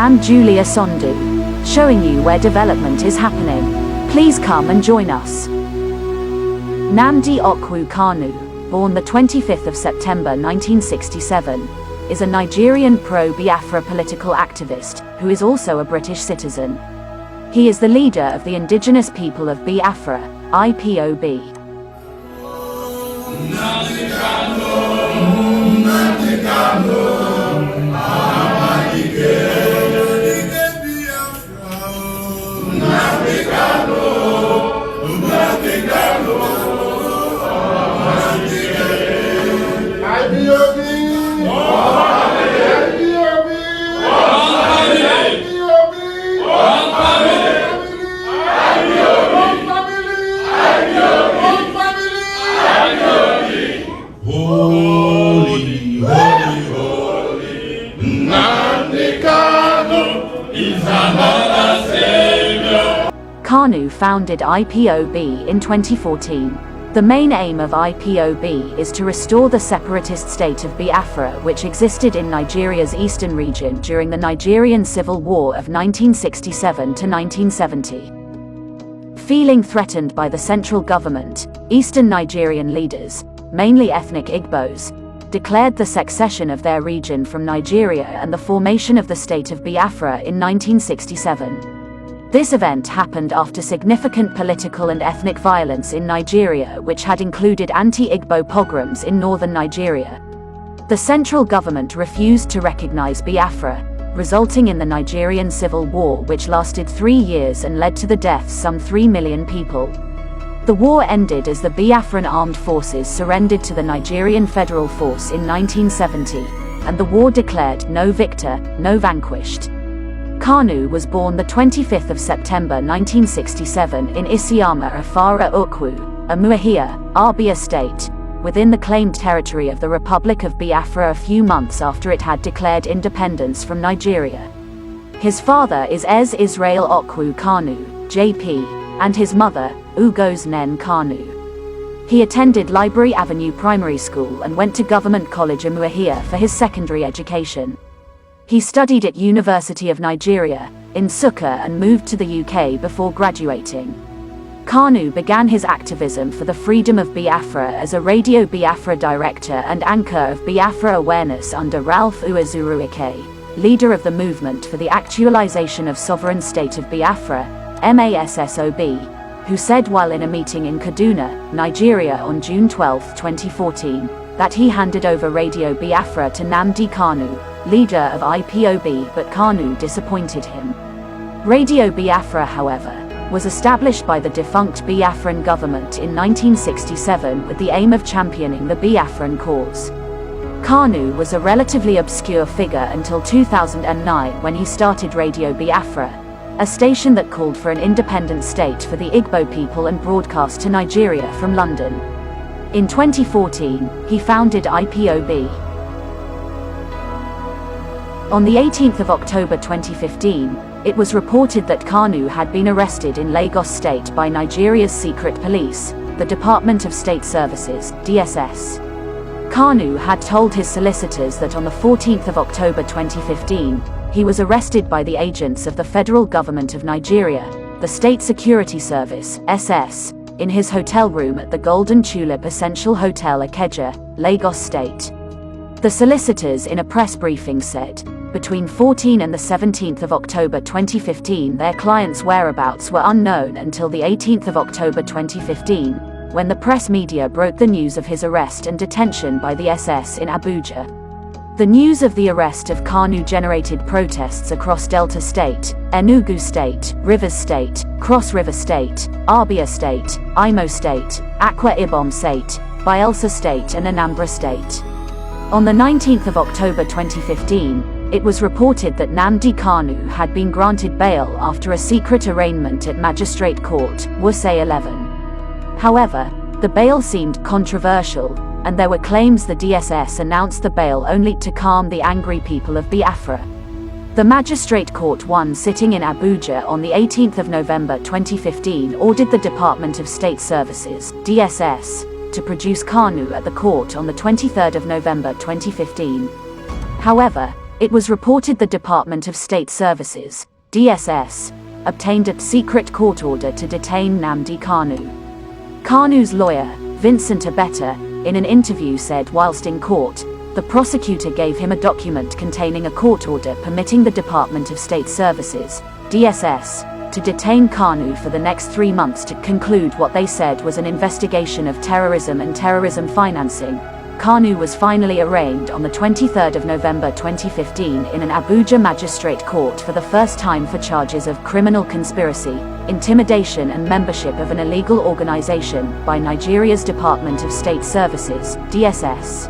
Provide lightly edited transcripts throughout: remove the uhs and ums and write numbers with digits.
I'm Julia Sondu, showing you where development is happening. Please come and join us. Nnamdi Kanu, born the 25th of September 1967, is a Nigerian pro-Biafra political activist who is also a British citizen. He is the leader of the indigenous people of Biafra, IPOB. Nnamdi Kanu, Nnamdi Kanu, Nnamdi Kanu, Nnamdi Kanu, Kanu founded IPOB in 2014. The main aim of IPOB is to restore the separatist state of Biafra, which existed in Nigeria's eastern region during the Nigerian Civil War of 1967 to 1970. Feeling threatened by the central government, eastern Nigerian leaders, mainly ethnic Igbos, declared the succession of their region from Nigeria and the formation of the state of Biafra in 1967. This event happened after significant political and ethnic violence in Nigeria, which had included anti-Igbo pogroms in northern Nigeria. The central government refused to recognize Biafra, resulting in the Nigerian Civil War, which lasted 3 years and led to the deaths of some 3 million people. The war ended as the Biafran armed forces surrendered to the Nigerian Federal Force in 1970, and the war declared no victor, no vanquished. Kanu was born the 25th of September 1967 in Isiama Afara Ukwu, Umuahia, Abia State, within the claimed territory of the Republic of Biafra a few months after it had declared independence from Nigeria. His father is Ez Israel Okwu Kanu, JP, and his mother, Ugos Nen Kanu. He attended Library Avenue Primary School and went to Government College Umuahia for his secondary education. He studied at University of Nigeria, in Nsukka, and moved to the UK before graduating. Kanu began his activism for the freedom of Biafra as a Radio Biafra director and anchor of Biafra awareness under Ralph Uwazuruike, leader of the Movement for the Actualization of Sovereign State of Biafra, MASSOB, who said while in a meeting in Kaduna, Nigeria on June 12, 2014, that he handed over Radio Biafra to Nnamdi Kanu, leader of IPOB, but Kanu disappointed him. Radio Biafra, however, was established by the defunct Biafran government in 1967 with the aim of championing the Biafran cause. Kanu was a relatively obscure figure until 2009 when he started Radio Biafra, a station that called for an independent state for the Igbo people and broadcast to Nigeria from London. In 2014, he founded IPOB. On the 18th of October 2015, it was reported that Kanu had been arrested in Lagos State by Nigeria's secret police, the Department of State Services, DSS. Kanu had told his solicitors that on the 14th of October 2015, he was arrested by the agents of the federal government of Nigeria, the State Security Service, SS, in his hotel room at the Golden Tulip Essential Hotel Ikeja, Lagos State. The solicitors in a press briefing said, between 14 and the 17th of October 2015 their client's whereabouts were unknown until the 18th of October 2015, when the press media broke the news of his arrest and detention by the SS in Abuja. The news of the arrest of Kanu generated protests across Delta State, Enugu State, Rivers State, Cross River State, Abia State, Imo State, Akwa Ibom State, Bayelsa State and Anambra State. On the 19th of October 2015, it was reported that Nnamdi Kanu had been granted bail after a secret arraignment at Magistrate Court, Wuse 11. However, the bail seemed controversial, and there were claims the DSS announced the bail only to calm the angry people of Biafra. The Magistrate Court 1 sitting in Abuja on the 18th of November 2015 ordered the Department of State Services, DSS, to produce Kanu at the court on the 23rd of November 2015. However, It was reported the Department of State Services, DSS, obtained a secret court order to detain Nnamdi Kanu. Kanu's lawyer, Vincent Abeta, in an interview said whilst in court, the prosecutor gave him a document containing a court order permitting the Department of State Services, DSS, to detain Kanu for the next 3 months to conclude what they said was an investigation of terrorism and terrorism financing. Kanu was finally arraigned on the 23rd of November 2015 in an Abuja magistrate court for the first time for charges of criminal conspiracy, intimidation and membership of an illegal organization by Nigeria's Department of State Services, DSS.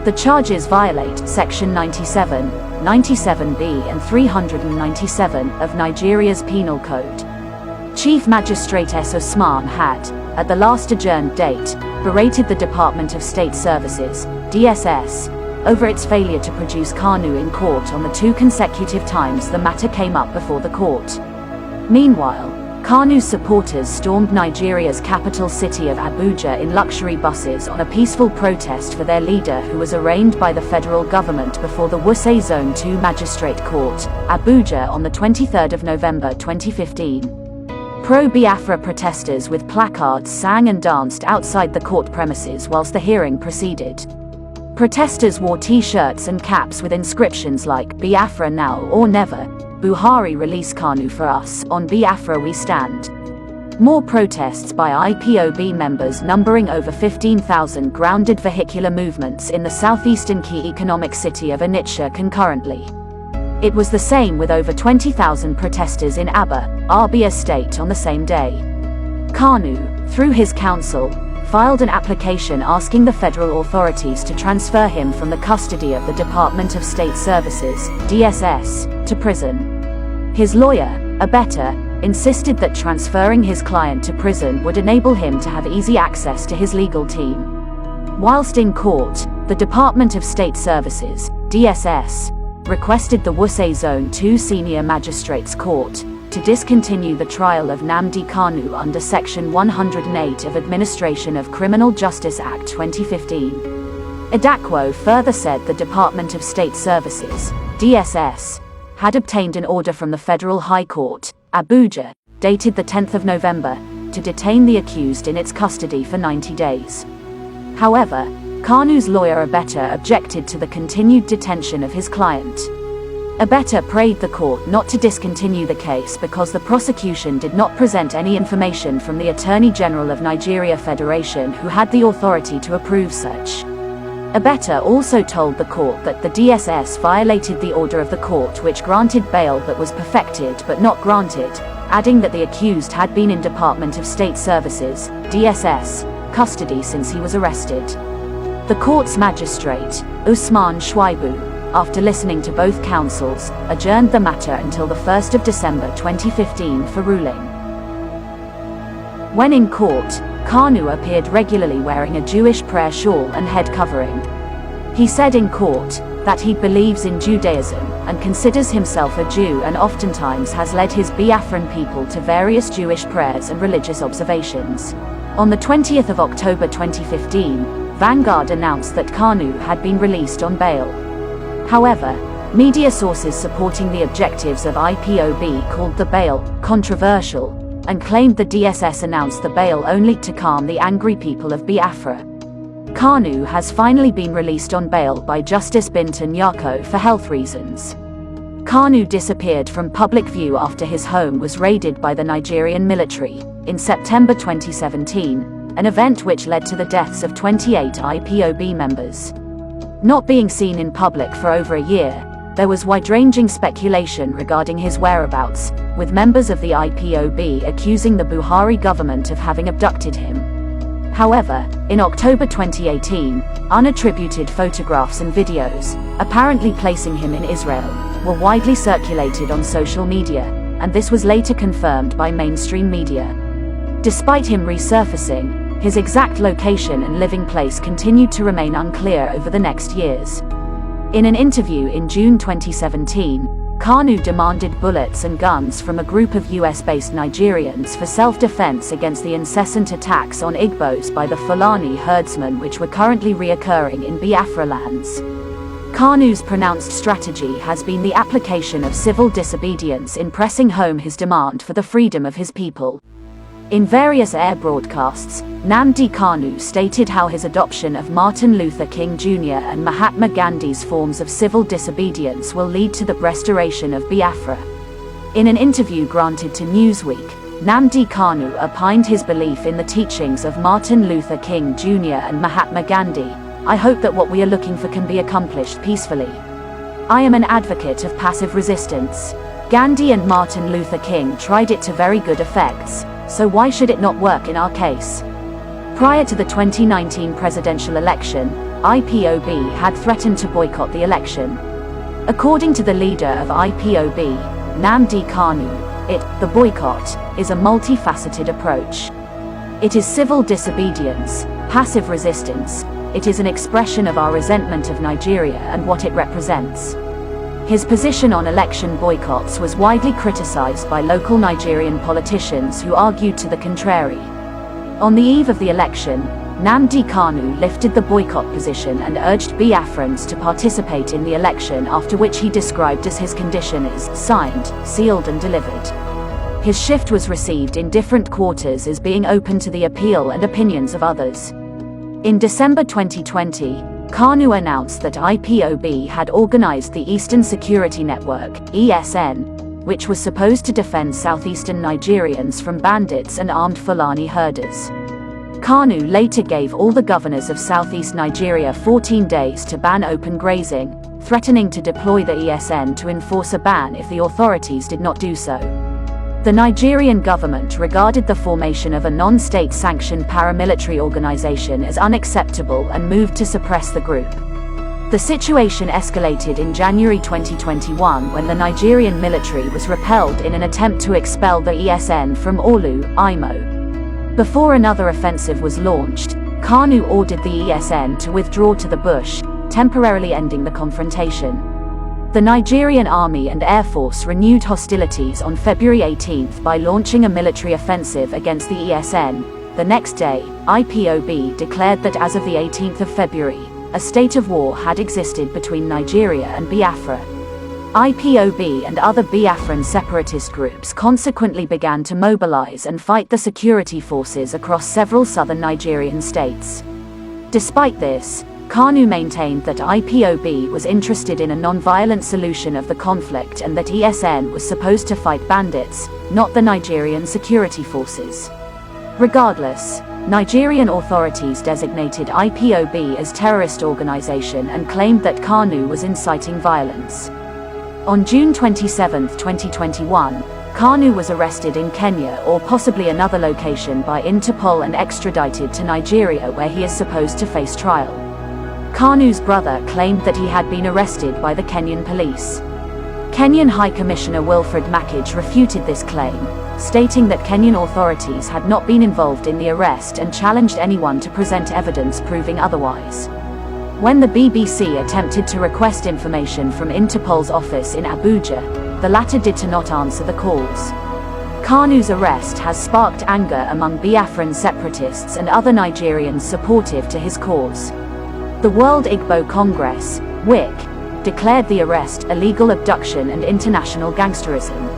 The charges violate Section 97, 97B and 397 of Nigeria's Penal Code. Chief Magistrate S. Usman had, at the last adjourned date, berated the Department of State Services, DSS, over its failure to produce Kanu in court on the 2 consecutive times the matter came up before the court. Meanwhile, Kanu's supporters stormed Nigeria's capital city of Abuja in luxury buses on a peaceful protest for their leader who was arraigned by the federal government before the Wuse Zone 2 Magistrate Court, Abuja on the 23rd of November 2015. Pro-Biafra protesters with placards sang and danced outside the court premises whilst the hearing proceeded. Protesters wore T-shirts and caps with inscriptions like "Biafra now or never," "Buhari release Kanu for us," "On Biafra we stand." More protests by IPOB members numbering over 15,000 grounded vehicular movements in the southeastern key economic city of Onitsha concurrently. It was the same with over 20,000 protesters in Aba, Abia State on the same day. Kanu, through his counsel, filed an application asking the federal authorities to transfer him from the custody of the Department of State Services, DSS, to prison. His lawyer, Abeta, insisted that transferring his client to prison would enable him to have easy access to his legal team. Whilst in court, the Department of State Services, DSS, requested the Wuse Zone 2 Senior Magistrates Court to discontinue the trial of Nnamdi Kanu under Section 108 of Administration of Criminal Justice Act 2015. Edakwo further said the Department of State Services, DSS, had obtained an order from the Federal High Court, Abuja, dated the 10th of November, to detain the accused in its custody for 90 days. However, Kanu's lawyer Abeta objected to the continued detention of his client. Abeta prayed the court not to discontinue the case because the prosecution did not present any information from the Attorney General of Nigeria Federation who had the authority to approve such. Abeta also told the court that the DSS violated the order of the court which granted bail but was perfected but not granted, adding that the accused had been in Department of State Services, DSS, custody since he was arrested. The court's magistrate, Usman Shwaibu, after listening to both counsels, adjourned the matter until the 1st of December 2015 for ruling. When in court, Kanu appeared regularly wearing a Jewish prayer shawl and head covering. He said in court that he believes in Judaism and considers himself a Jew and oftentimes has led his Biafran people to various Jewish prayers and religious observations. On the 20th of October 2015, Vanguard announced that Kanu had been released on bail. However, media sources supporting the objectives of IPOB called the bail controversial and claimed the DSS announced the bail only to calm the angry people of Biafra. Kanu has finally been released on bail by Justice Binta Nyako for health reasons. Kanu disappeared from public view after his home was raided by the Nigerian military in September 2017. An event which led to the deaths of 28 IPOB members. Not being seen in public for over a year, there was wide-ranging speculation regarding his whereabouts, with members of the IPOB accusing the Buhari government of having abducted him. However, in October 2018, unattributed photographs and videos, apparently placing him in Israel, were widely circulated on social media, and this was later confirmed by mainstream media. Despite him resurfacing, his exact location and living place continued to remain unclear over the next years. In an interview in June 2017, Kanu demanded bullets and guns from a group of US-based Nigerians for self-defense against the incessant attacks on Igbos by the Fulani herdsmen which were currently reoccurring in Biafra lands. Kanu's pronounced strategy has been the application of civil disobedience in pressing home his demand for the freedom of his people. In various air broadcasts, Nnamdi Kanu stated how his adoption of Martin Luther King Jr. and Mahatma Gandhi's forms of civil disobedience will lead to the restoration of Biafra. In an interview granted to Newsweek, Nnamdi Kanu opined his belief in the teachings of Martin Luther King Jr. and Mahatma Gandhi. "I hope that what we are looking for can be accomplished peacefully. I am an advocate of passive resistance. Gandhi and Martin Luther King tried it to very good effects, so why should it not work in our case?" Prior to the 2019 presidential election, IPOB had threatened to boycott the election. According to the leader of IPOB, Nnamdi Kanu, the boycott, is a multifaceted approach. It is civil disobedience, passive resistance. It is an expression of our resentment of Nigeria and what it represents. His position on election boycotts was widely criticized by local Nigerian politicians who argued to the contrary. On the eve of the election, Nnamdi Kanu lifted the boycott position and urged Biafrans to participate in the election, after which he described as his condition is signed, sealed and delivered. His shift was received in different quarters as being open to the appeal and opinions of others. In December 2020, Kanu announced that IPOB had organized the Eastern Security Network, ESN, which was supposed to defend southeastern Nigerians from bandits and armed Fulani herders. Kanu later gave all the governors of southeast Nigeria 14 days to ban open grazing, threatening to deploy the ESN to enforce a ban if the authorities did not do so. The Nigerian government regarded the formation of a non-state sanctioned paramilitary organization as unacceptable and moved to suppress the group. The situation escalated in January 2021 when the Nigerian military was repelled in an attempt to expel the ESN from Olu, Imo. Before another offensive was launched, Kanu ordered the ESN to withdraw to the bush, temporarily ending the confrontation. The Nigerian Army and Air Force renewed hostilities on February 18 by launching a military offensive against the ESN. The next day, IPOB declared that as of the 18th of February, a state of war had existed between Nigeria and Biafra. IPOB and other Biafran separatist groups consequently began to mobilize and fight the security forces across several southern Nigerian states. Despite this, Kanu maintained that IPOB was interested in a non-violent solution of the conflict and that ESN was supposed to fight bandits, not the Nigerian security forces. Regardless, Nigerian authorities designated IPOB as terrorist organization and claimed that Kanu was inciting violence. On June 27, 2021, Kanu was arrested in Kenya or possibly another location by Interpol and extradited to Nigeria, where he is supposed to face trial. Kanu's brother claimed that he had been arrested by the Kenyan police. Kenyan High Commissioner Wilfred Makij refuted this claim, stating that Kenyan authorities had not been involved in the arrest and challenged anyone to present evidence proving otherwise. When the BBC attempted to request information from Interpol's office in Abuja, the latter did not answer the calls. Kanu's arrest has sparked anger among Biafran separatists and other Nigerians supportive to his cause. The World Igbo Congress, WIC, declared the arrest illegal abduction and international gangsterism.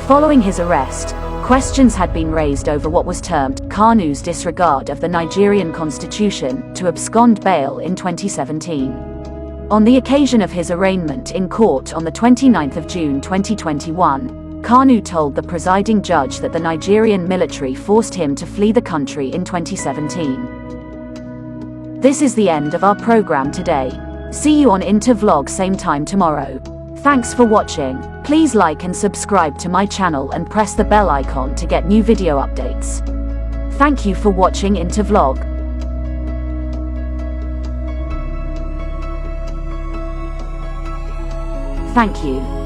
Following his arrest, questions had been raised over what was termed Kanu's disregard of the Nigerian constitution to abscond bail in 2017. On the occasion of his arraignment in court on the 29th of June 2021, Kanu told the presiding judge that the Nigerian military forced him to flee the country in 2017. This is the end of our program today. See you on Intervlog same time tomorrow. Thanks for watching. Please like and subscribe to my channel and press the bell icon to get new video updates. Thank you for watching Intervlog. Thank you.